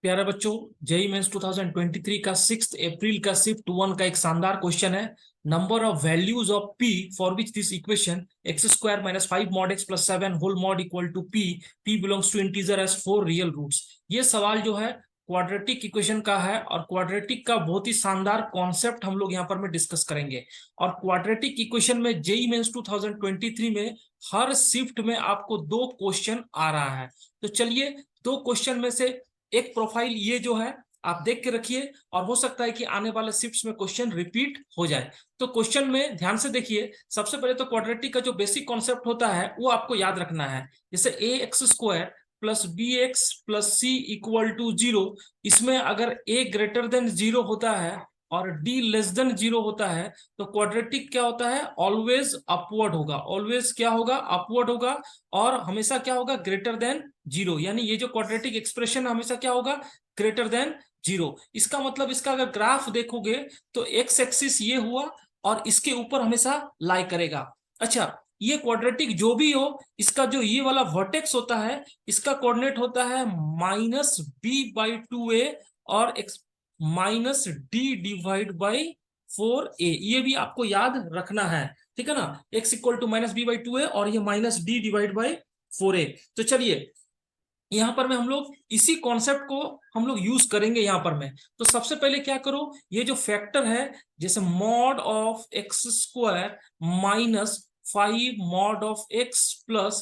प्यारे बच्चों, JEE mains 2023 का 6 अप्रैल का शिफ्ट 1 का एक शानदार क्वेश्चन है। Number of values of P for which this equation X square minus 5 mod X plus 7 whole mod equal to P, P belongs to integer as 4 real roots. ये सवाल जो है क्वाड्रेटिक इक्वेशन का है और क्वाड्रेटिक का बहुत ही शानदार कॉन्सेप्ट हम लोग यहाँ पर में डिस्कस करेंगे। और क्वाड्रेटिक इक्वेशन में जेई मेंस 2023 में हर शिफ्ट में आपको 2 क्वेश्चन आ रहा है। तो चलिए, 2 क्वेश्चन में से एक प्रोफाइल ये जो है आप देख के रखिए, और हो सकता है कि आने वाले शिफ्ट्स में क्वेश्चन रिपीट हो जाए। तो क्वेश्चन में ध्यान से देखिए। सबसे पहले तो क्वाड्रेटिक का जो बेसिक कॉन्सेप्ट होता है वो आपको याद रखना है। जैसे a x square plus b x plus c equal to 0, इसमें अगर ए ग्रेटर देन 0 होता है और डी लेस देन 0 होता है तो क्वाड्रेटिक क्या होता है, ऑलवेज अपवर्ड होगा। ऑलवेज क्या होगा, अपवर्ड होगा। और हमेशा क्या होगा, ग्रेटर देन 0। यानी ये जो क्वाड्रेटिक एक्सप्रेशन हमेशा क्या होगा, ग्रेटर देन 0। इसका मतलब इसका अगर ग्राफ देखोगे तो एक्स एक्सिस ये हुआ और इसके ऊपर हमेशा लाई करेगा। अच्छा, ये क्वाड्रेटिक जो भी हो, इसका जो ये वाला वर्टेक्स होता है इसका कोऑर्डिनेट होता है -b/2a और minus D divide by 4a। ये भी आपको याद रखना है, ठीक है ना। x इक्वल टू -b/2a और ये minus D divide by 4a। तो चलिए, यहां पर में हम लोग इसी कॉन्सेप्ट को हम लोग यूज करेंगे यहां पर में। तो सबसे पहले क्या करो, ये जो फैक्टर है जैसे mod of X square minus 5 mod of X plus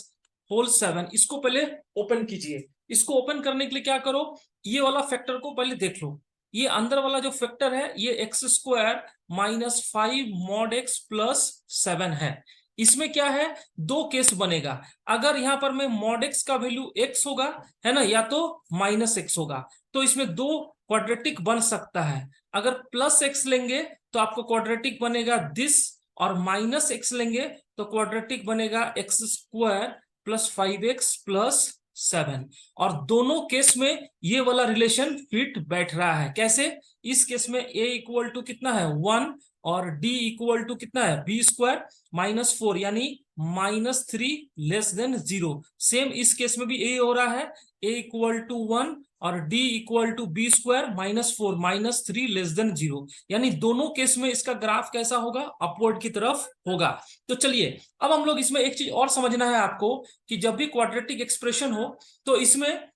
whole 7, इसको पहले ओपन कीजिए। इसको ओपन करने के लिए क्या करो, ये वाला फैक्टर को पहले देख लो। ये अंदर वाला जो फैक्टर है ये x square minus 5 mod X plus 7 है। इसमें क्या है, 2 केस बनेगा। अगर यहां पर में मॉड एक्स का वैल्यू x होगा, है ना, या तो माइनस एक्स होगा, तो इसमें 2 क्वाड्रेटिक बन सकता है। अगर प्लस एक्स लेंगे तो आपको क्वाड्रेटिक बनेगा दिस, और माइनस एक्स लेंगे तो क्वाड्रेटिक बनेगा x square plus 5x plus 7। और दोनों केस में ये वाला रिलेशन फिट बैठ रहा है। कैसे, इस केस में a इक्वल टू कितना है 1 और d इक्वल टू कितना है b² -4 यानी -3 लेस देन 0। सेम इस केस में भी a हो रहा है, a इक्वल टू 1 और d equal to b² -4 -3 less than 0। यानी दोनों केस में इसका ग्राफ कैसा होगा, अपवर्ड की तरफ होगा। तो चलिए, अब हम लोग इसमें एक चीज और समझना है आपको कि जब भी क्वाड्रेटिक एक्सप्रेशन हो तो इसमें,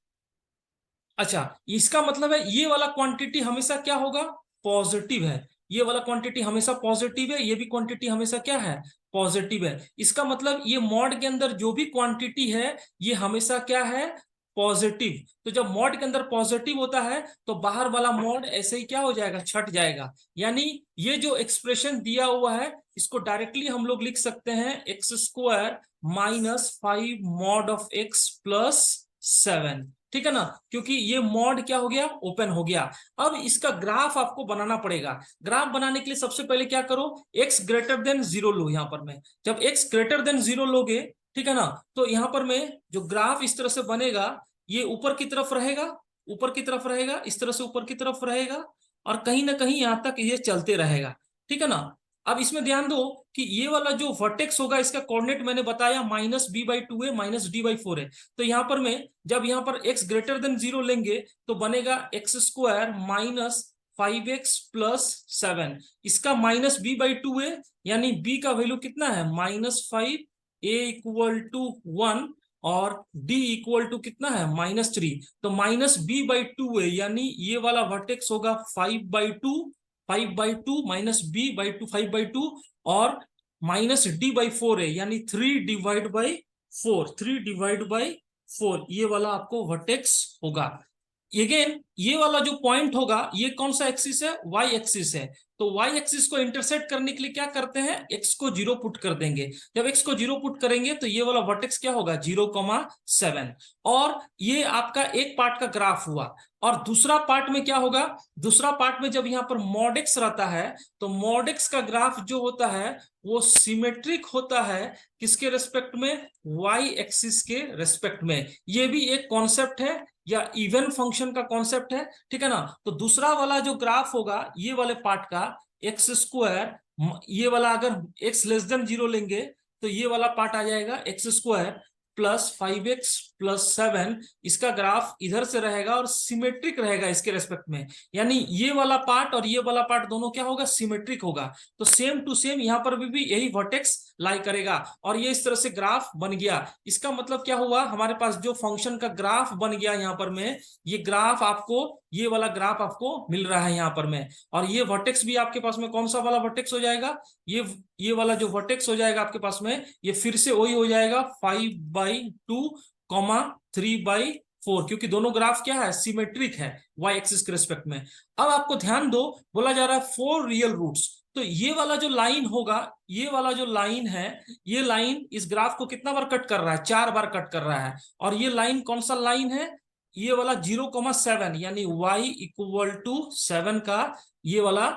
अच्छा, इसका मतलब है ये वाला क्वांटिटी हमेशा क्या होगा, पॉजिटिव है। ये वाला क्वांटिटी हमेशा पॉजिटिव है, ये भी क्वांटिटी हमेशा क्या है, पॉजिटिव है। इसका मतलब ये मॉड के अंदर जो भी क्वांटिटी है ये हमेशा क्या है, पॉजिटिव। तो जब मॉड के अंदर पॉजिटिव होता है तो बाहर वाला मॉड ऐसे ही क्या हो जाएगा, छट जाएगा। यानी ये जो एक्सप्रेशन दिया हुआ है इसको डायरेक्टली हम लोग लिख सकते हैं x square -5 mod of X plus 7, ठीक है ना, क्योंकि ये मॉड क्या हो गया, ओपन हो गया। अब इसका ग्राफ आपको बनाना पड़ेगा। ग्राफ बनाने के लिए सबसे पहले क्या करो, x ग्रेटर देन 0 लो। यहां पर में जब x ग्रेटर देन 0 लोगे, ठीक है ना, तो यहां पर में जो ग्राफ इस तरह से बनेगा, ये ऊपर की तरफ रहेगा, ऊपर की तरफ रहेगा, इस तरह से ऊपर की तरफ रहेगा और कहीं ना कहीं यहां तक ये चलते रहेगा, ठीक है ना। अब इसमें ध्यान दो कि ये वाला जो वर्टेक्स होगा इसका कोऑर्डिनेट मैंने बताया -b/2a माइनस d/4 है। तो यहां पर में जब यहां पर x ग्रेटर देन 0 लेंगे तो बनेगा एक्स स्क्वायर -5x प्लस 7। इसका -b/2a यानी b का वैल्यू कितना है -5, a इक्वल टू 1 और d इक्वल टू कितना है -3। तो -b/2a यानी ये वाला वर्टेक्स होगा 5/2, 5/2 माइनस b/2 5/2 और -d/4 है यानी 3/4, 3/4 ये वाला आपको वर्टेक्स होगा। अगेन ये वाला जो पॉइंट होगा ये कौन सा एक्सिस है, वाई एक्सिस है। तो वाई एक्सिस को इंटरसेक्ट करने के लिए क्या करते हैं, एक्स को 0 पुट कर देंगे। जब एक्स को 0 पुट करेंगे तो ये वाला वर्टेक्स क्या होगा 0,7। और ये आपका एक पार्ट का ग्राफ हुआ। और दूसरा पार्ट में क्या होगा, दूसरा पार्ट में जब यहाँ पर मॉड एक्स रहता है तो मॉड एक्स का ग्राफ जो होता है वो सिमेट्रिक होता है किसके रेस्पेक्ट में, वाई एक्सिस के रेस्पेक्ट में। ये भी एक कॉन्सेप्ट है या इवन फंक्शन का कॉन्सेप्ट है, ठीक है ना। तो दूसरा वाला जो ग्राफ होगा ये वाले पार्ट का एक्स स्क्वायर, ये वाला अगर एक्स लेस देन 0 लेंगे तो ये वाला पार्ट आ जाएगा x square plus 5x plus 7, इसका ग्राफ इधर से रहेगा और सिमेट्रिक रहेगा इसके रेस्पेक्ट में, यानी ये वाला पार्ट और ये वाला पार्ट दोनों क्या होगा, सिमेट्रिक होगा। तो सेम टू सेम यहाँ पर भी यही वर्टेक्स लाई करेगा और ये इस तरह से ग्राफ बन गया। इसका मतलब क्या हुआ, हमारे पास जो फंक्शन का ग्राफ बन गया यहाँ पर में, ये ग्राफ आपको, ये वाला ग्राफ आपको मिल रहा है यहाँ पर में। और ये वर्टेक्स भी आपके पास में कौन सा वाला वर्टेक्स हो जाएगा, ये वाला जो वर्टेक्स हो जाएगा आपके पास में, ये फिर से वही हो जाएगा 5/2, 3/4, क्योंकि दोनों ग्राफ क्या है, सिमेट्रिक है y एक्सिस के रिस्पेक्ट में। अब आपको ध्यान दो, बोला जा रहा है 4 रियल रूट्स, तो ये वाला जो लाइन होगा, ये वाला जो लाइन है, ये लाइन इस ग्राफ को कितना बार कट कर रहा है, 4 बार कट कर रहा है। और ये लाइन कौन सा लाइन है, ये वाला 0,7, यानी y = 7 का ये वाला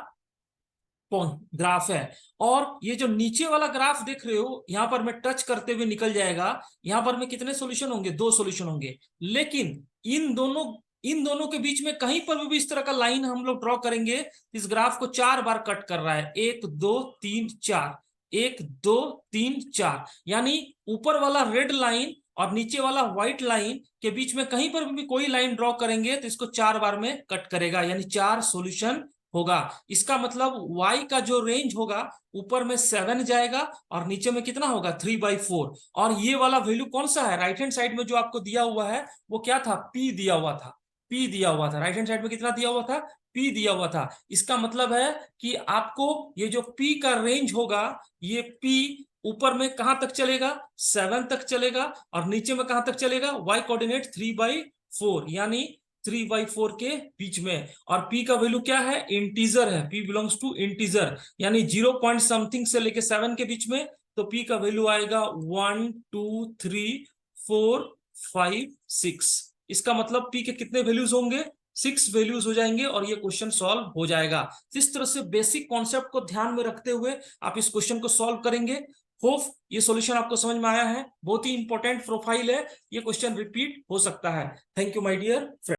ग्राफ है। और ये जो नीचे वाला ग्राफ देख रहे हो, यहां पर मैं टच करते हुए निकल जाएगा, यहां पर में कितने सॉल्यूशन होंगे, 2 सॉल्यूशन होंगे। लेकिन इन दोनों के बीच में कहीं पर भी इस तरह का लाइन हम लोग ड्रॉ करेंगे, इस ग्राफ को 4 बार कट कर रहा है, 1 2 3 4, 1 2 3 4, यानी ऊपर वाला रेड लाइन और नीचे वाला व्हाइट लाइन के बीच में कहीं पर भी कोई लाइन ड्रॉ करेंगे तो इसको 4 बार में कट करेगा, यानी 4 सॉल्यूशन होगा। इसका मतलब y का जो रेंज होगा, ऊपर में 7 जाएगा और नीचे में कितना होगा, 3/4। और ये वाला वैल्यू कौन सा है, राइट हैंड साइड में जो आपको दिया हुआ है वो क्या था, p दिया हुआ था, p दिया हुआ था, राइट हैंड साइड में कितना दिया हुआ था, p दिया हुआ था। इसका मतलब है कि आपको ये जो p का रेंज होगा, ये p ऊपर में कहां तक चलेगा, 7 तक चलेगा, और नीचे में कहां तक चलेगा, y कोऑर्डिनेट 3/4, यानी 3/4 के बीच में। और p का वैल्यू क्या है, इंटीजर है, p बिलोंग्स टू इंटीजर, यानी 0 पॉइंट समथिंग से लेके 7 के बीच में, तो p का वैल्यू आएगा 1 2 3 4 5 6। इसका मतलब p के कितने वैल्यूज होंगे, 6 वैल्यूज हो जाएंगे और ये क्वेश्चन सॉल्व हो जाएगा। इस तरह से बेसिक कॉन्सेप्ट को ध्यान में रखते हुए आप इस क्वेश्चन को सॉल्व करेंगे। होप ये सॉल्यूशन आपको समझ में आया है, बहुत ही इंपॉर्टेंट प्रोफाइल है, ये क्वेश्चन रिपीट हो सकता है। Thank you my dear friend.